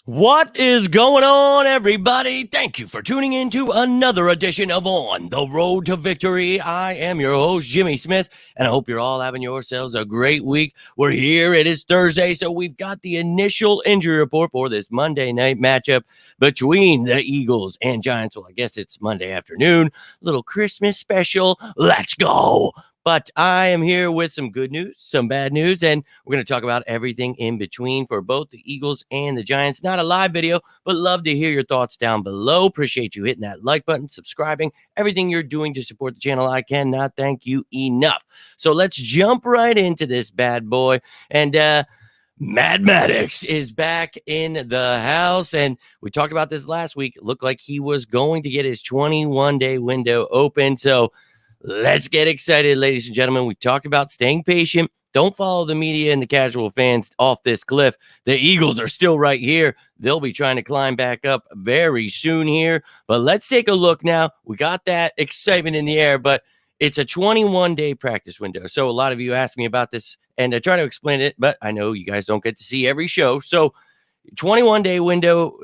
What is going on, everybody? Thank you for tuning in to another edition of On the Road to Victory. I am your host, Jimmy Smith, and I hope you're all having yourselves a great week. We're here. It is Thursday, so we've got the initial injury report for this Monday night matchup between the Eagles and Giants. Well, I guess it's Monday afternoon. Little Christmas special. Let's go. But I am here with some good news, some bad news, and we're going to talk about everything in between for both the Eagles and the Giants. Not a live video, but love to hear your thoughts down below. Appreciate you hitting that like button, subscribing, everything you're doing to support the channel. I cannot thank you enough. So let's jump right into this bad boy. And Maddox is back in the house, and we talked about this last week. It looked like he was going to get his 21-day window open. So let's get excited, ladies and gentlemen. We talked about staying patient. Don't follow the media and the casual fans off this cliff. The Eagles are still right here. They'll be trying to climb back up very soon here. But let's take a look now. We got that excitement in the air, but it's a 21-day practice window. So a lot of you asked me about this, and I try to explain it, but I know you guys don't get to see every show. So 21-day window,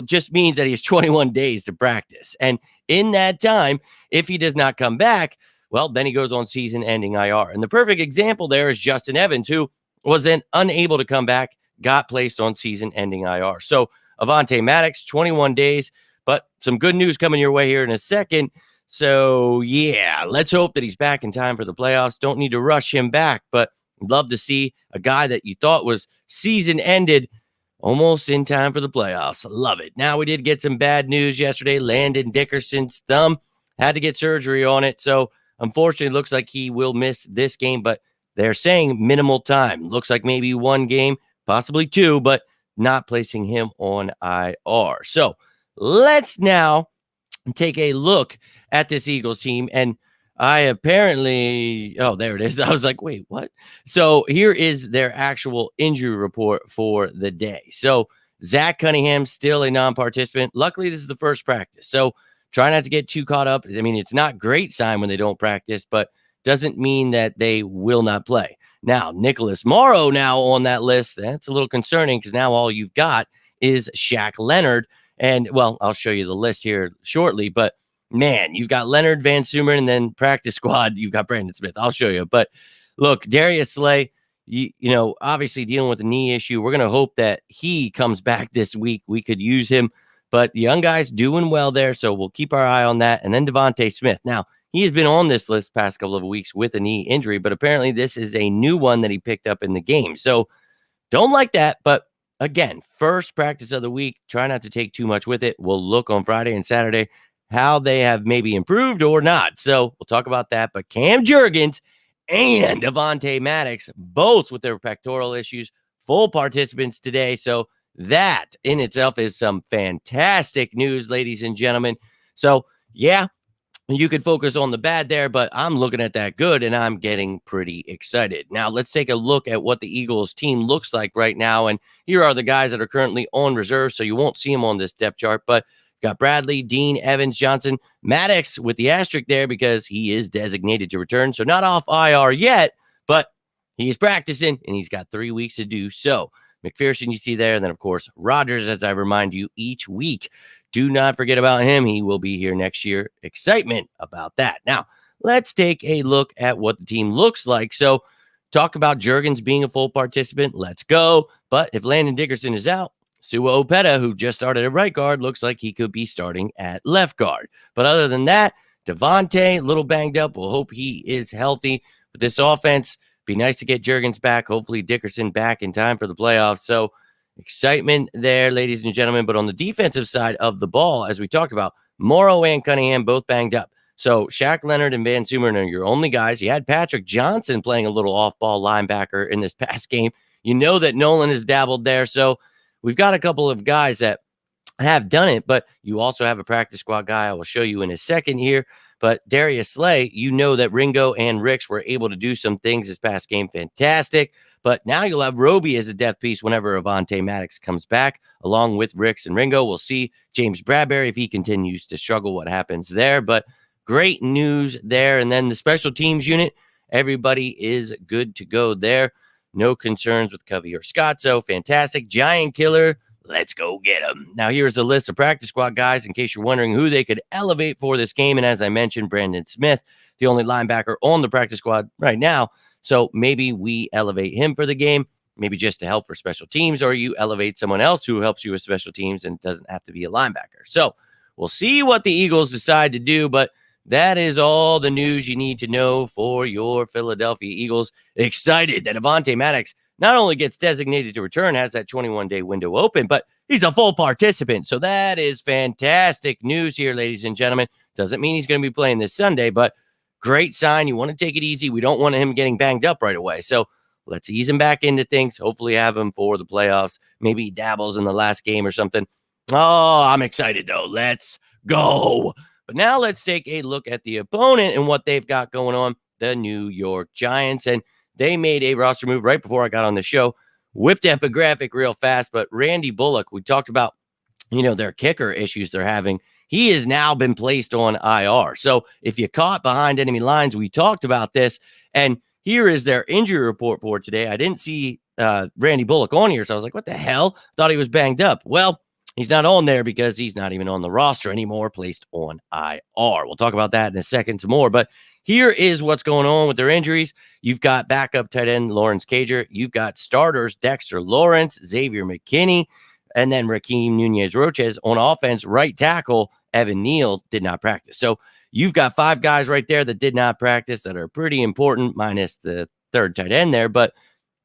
just means that he has 21 days to practice. And in that time, if he does not come back, well, then he goes on season-ending IR. And the perfect example there is Justin Evans, who was unable to come back, got placed on season-ending IR. So Avonte Maddox, 21 days, but some good news coming your way here in a second. So, yeah, let's hope that he's back in time for the playoffs. Don't need to rush him back, but love to see a guy that you thought was season-ended almost in time for the playoffs. Love it. Now, we did get some bad news yesterday. Landon Dickerson's thumb had to get surgery on it. So, unfortunately, it looks like he will miss this game, but they're saying minimal time. Looks like maybe one game, possibly two, but not placing him on IR. So, let's now take a look at this Eagles team. And I apparently, there it is. I was like, wait, what? So here is their actual injury report for the day. So Zach Cunningham, still a non-participant. Luckily, this is the first practice. So try not to get too caught up. I mean, it's not great sign when they don't practice, but doesn't mean that they will not play. Now, Nicholas Morrow now on that list. That's a little concerning because now all you've got is Shaq Leonard. And, well, I'll show you the list here shortly, but man, you've got Leonard, Van Summeren, and then practice squad, you've got Brandon Smith. I'll show you. But look, Darius Slay, obviously dealing with a knee issue. We're going to hope that he comes back this week. We could use him, but the young guy's doing well there, so we'll keep our eye on that. And then Devontae Smith. Now, he has been on this list past couple of weeks with a knee injury, but apparently this is a new one that he picked up in the game. So don't like that, but again, first practice of the week. Try not to take too much with it. We'll look on Friday and Saturday how they have maybe improved or not. So we'll talk about that. But Cam Jurgens and Avonte Maddox, both with their pectoral issues, full participants today. So that in itself is some fantastic news, ladies and gentlemen. So, yeah, you could focus on the bad there, but I'm looking at that good, and I'm getting pretty excited. Now, let's take a look at what the Eagles team looks like right now. And here are the guys that are currently on reserve, so you won't see them on this depth chart. But got Bradley, Dean, Evans, Johnson, Maddox with the asterisk there because he is designated to return. So not off IR yet, but he's practicing, and he's got 3 weeks to do so. McPherson, you see there. And then, of course, Rodgers, as I remind you each week. Do not forget about him. He will be here next year. Excitement about that. Now, let's take a look at what the team looks like. So, talk about Jurgens being a full participant. Let's go. But if Landon Dickerson is out, Sua Opeta, who just started at right guard, looks like he could be starting at left guard. But other than that, Devontae, a little banged up. We'll hope he is healthy. But this offense, be nice to get Jurgens back. Hopefully Dickerson back in time for the playoffs. So excitement there, ladies and gentlemen. But on the defensive side of the ball, as we talked about, Morrow and Cunningham both banged up. So Shaq Leonard and Van Summeren are your only guys. You had Patrick Johnson playing a little off-ball linebacker in this past game. You know that Nolan has dabbled there. So we've got a couple of guys that have done it, but you also have a practice squad guy I will show you in a second here. But Darius Slay, you know that Ringo and Ricks were able to do some things this past game. Fantastic. But now you'll have Roby as a depth piece whenever Avonte Maddox comes back, along with Ricks and Ringo. We'll see James Bradbury if he continues to struggle, what happens there. But great news there. And then the special teams unit, everybody is good to go there. No concerns with Covey or Scott. So fantastic. Giant killer. Let's go get them. Now, here's a list of practice squad guys in case you're wondering who they could elevate for this game. And as I mentioned, Brandon Smith, the only linebacker on the practice squad right now. So maybe we elevate him for the game, maybe just to help for special teams, or you elevate someone else who helps you with special teams and doesn't have to be a linebacker. So we'll see what the Eagles decide to do, but that is all the news you need to know for your Philadelphia Eagles. Excited that Avonte Maddox not only gets designated to return, has that 21-day window open, but he's a full participant. So that is fantastic news here, ladies and gentlemen. Doesn't mean he's going to be playing this Sunday, but great sign. You want to take it easy. We don't want him getting banged up right away. So let's ease him back into things. Hopefully have him for the playoffs. Maybe he dabbles in the last game or something. Oh, I'm excited, though. Let's go. But now let's take a look at the opponent and what they've got going on, the New York Giants. And they made a roster move right before I got on the show. Whipped up a graphic real fast, but Randy Bullock, we talked about, their kicker issues they're having. He has now been placed on IR. So if you caught behind enemy lines, we talked about this. And here is their injury report for today. I didn't see Randy Bullock on here, so I was like, what the hell? Thought he was banged up. Well, he's not on there because he's not even on the roster anymore, placed on IR. We'll talk about that in a second some more. But here is what's going on with their injuries. You've got backup tight end Lawrence Cager. You've got starters Dexter Lawrence, Xavier McKinney, and then Raheem Nunez-Roches. On offense, right tackle Evan Neal did not practice. So you've got 5 guys right there that did not practice that are pretty important, minus the third tight end there. But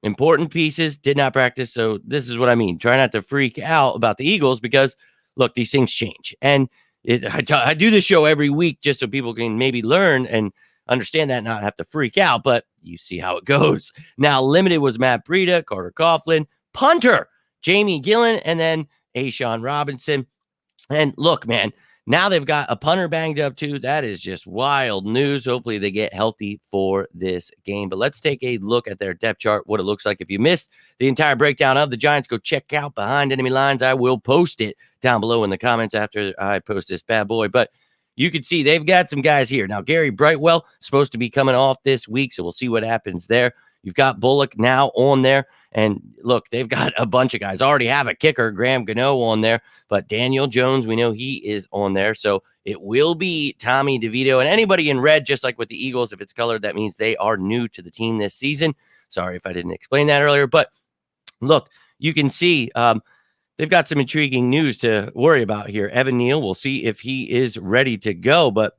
important pieces did not practice. So this is what I mean. Try not to freak out about the Eagles because, look, these things change. And I do this show every week just so people can maybe learn and understand that, not have to freak out, but you see how it goes. Now, limited was Matt Breida, Carter Coughlin, punter, Jamie Gillen, and then A'Shawn Robinson. And look, man, now they've got a punter banged up too. That is just wild news. Hopefully they get healthy for this game. But let's take a look at their depth chart, what it looks like. If you missed the entire breakdown of the Giants, go check out Behind Enemy Lines. I will post it down below in the comments after I post this bad boy. But you can see they've got some guys here. Now, Gary Brightwell supposed to be coming off this week, so we'll see what happens there. You've got Bullock now on there. And look, they've got a bunch of guys. Already have a kicker, Graham Gano, on there. But Daniel Jones, we know he is on there. So it will be Tommy DeVito. And anybody in red, just like with the Eagles, if it's colored, that means they are new to the team this season. Sorry if I didn't explain that earlier. But look, you can see they've got some intriguing news to worry about here. Evan Neal, we'll see if he is ready to go. But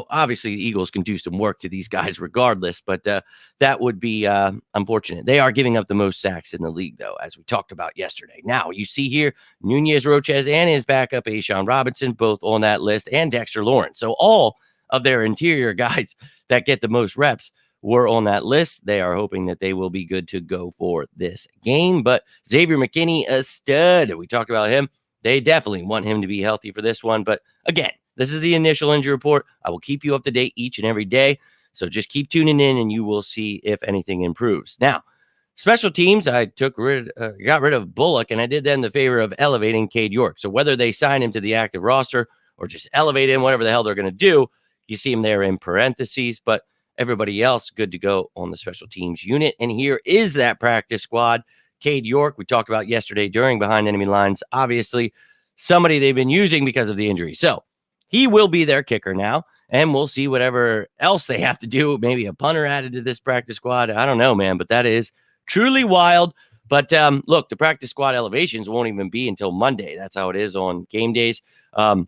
obviously the Eagles can do some work to these guys regardless, but that would be unfortunate. They are giving up the most sacks in the league, though, as we talked about yesterday. Now, you see here, Nunez-Roches and his backup, A'Shawn Robinson, both on that list, and Dexter Lawrence. So all of their interior guys that get the most reps were on that list. They are hoping that they will be good to go for this game. But Xavier McKinney, a stud. We talked about him. They definitely want him to be healthy for this one. But again, this is the initial injury report. I will keep you up to date each and every day. So just keep tuning in and you will see if anything improves. Now, special teams, I got rid of Bullock, and I did that in the favor of elevating Cade York. So whether they sign him to the active roster or just elevate him, whatever the hell they're going to do, you see him there in parentheses. But everybody else good to go on the special teams unit. And here is that practice squad. Cade York, we talked about yesterday during Behind Enemy Lines, obviously somebody they've been using because of the injury. So he will be their kicker now, and we'll see whatever else they have to do. Maybe a punter added to this practice squad. I don't know, man, but that is truly wild. But look, the practice squad elevations won't even be until Monday. That's how it is on game days, on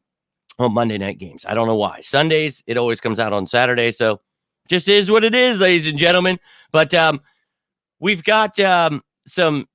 Monday night games. I don't know why. Sundays, it always comes out on Saturday. So just is what it is, ladies and gentlemen. But we've got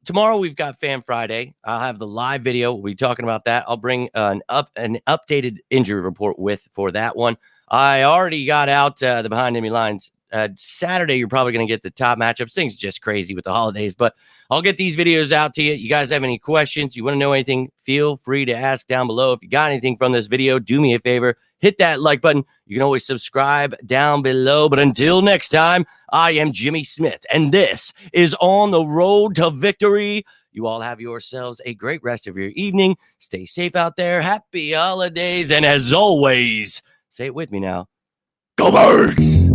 tomorrow we've got Fan Friday. I'll have the live video. We'll be talking about that. I'll bring an updated injury report for that one. I already got out the Behind Enemy Lines. Saturday, you're probably going to get the top matchups. Things just crazy with the holidays, but I'll get these videos out to you. You guys have any questions? You want to know anything? Feel free to ask down below. If you got anything from this video, do me a favor. Hit that like button. You can always subscribe down below. But until next time, I am Jimmy Smith, and this is On the Road to Victory. You all have yourselves a great rest of your evening. Stay safe out there. Happy holidays. And as always, say it with me now. Go Birds!